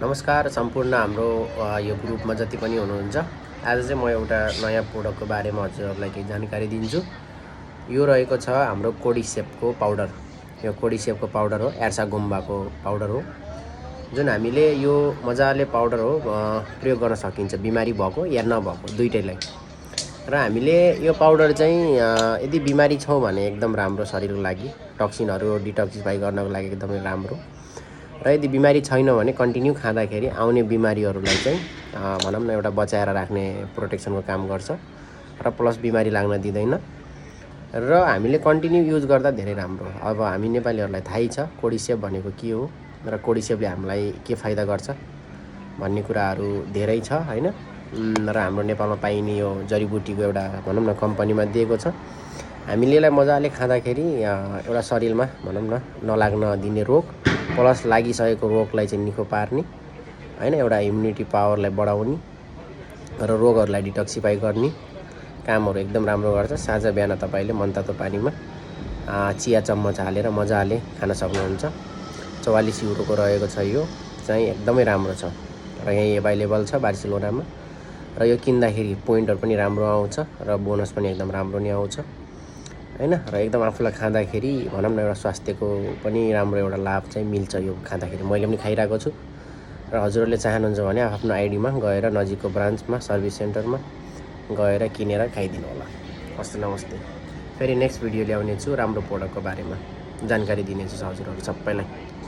नमस्कार सम्पूर्ण हाम्रो यो ग्रुपमा जति पनि हुनुहुन्छ। आज चाहिँ म एउटा नयाँ प्रोडक्टको बारेमा हजुरहरूलाई केही जानकारी दिन्छु। यो रहेको छ हाम्रो कोडिसेपको पाउडर। यो कोडिसेपको पाउडर हो, एर्सा गुम्बाको पाउडर हो, जुन हामीले यो मजाले पाउडर हो प्रयोग गर्न सकिन्छ, बिमारी भएको या नभएको दुईटैलाई। र हामीले यो पाउडर चाहिँ यदि बिमारी छौँ भने एकदम राम्रो, शरीरको लागि टक्सिनहरू डिटक्सिफाई गर्नको लागि एकदमै राम्रो। र यदि बिमारी छैन भने कन्टिन्यू खाँदाखेरि आउने बिमारीहरूलाई चाहिँ भनौँ न एउटा बचाएर राख्ने प्रोटेक्सनको काम गर्छ र प्लस बिमारी लाग्न दिँदैन। र हामीले कन्टिन्यू युज गर्दा धेरै राम्रो। अब हामी नेपालीहरूलाई थाहै छ कोडिसेप भनेको के हो र कोडिसेपले हामीलाई के फाइदा गर्छ भन्ने कुराहरू धेरै छ हैन। र हाम्रो नेपालमा पाइने यो जडीबुटीको एउटा भनौँ न कम्पनीमा दिएको छ। हामीले यसलाई मजाले खाँदाखेरि एउटा शरीरमा भनौँ न नलाग्न दिने रोग प्लस लागिसकेको रोगलाई चाहिँ निको पार्ने हैन, एउटा इम्युनिटी पावरलाई बढाउने र रोगहरूलाई डिटक्सिफाई गर्ने कामहरू एकदम राम्रो गर्छ। साँझ बिहान तपाईले मनतातो पानीमा चिया चम्मच हालेर मजाले खान सक्नुहुन्छ। 44 युरोको रहेको छ। यो चाहिँ एकदमै राम्रो छ र यही अभाइलेबल छ बार्सिलोनामा। र यो किन्दाखेरि पोइन्टहरु पनि राम्रो आउँछ र बोनस पनि एकदम राम्रो नै आउँछ हैन। र एकदम आफूलाई खाँदाखेरि भनौँ न एउटा स्वास्थ्यको पनि राम्रो एउटा लाभ चाहिँ मिल्छ यो खाँदाखेरि। मैले पनि खाइरहेको छु र हजुरहरूले चाहनुहुन्छ भने आफ्नो आइडीमा गएर नजिकको ब्रान्चमा सर्भिस सेन्टरमा गएर किनेर खाइदिनु होला। हस् नमस्ते। फेरि नेक्स्ट भिडियो ल्याउने छु राम्रो प्रोडक्टको बारेमा जानकारी दिनेछु हजुरहरू सबैलाई।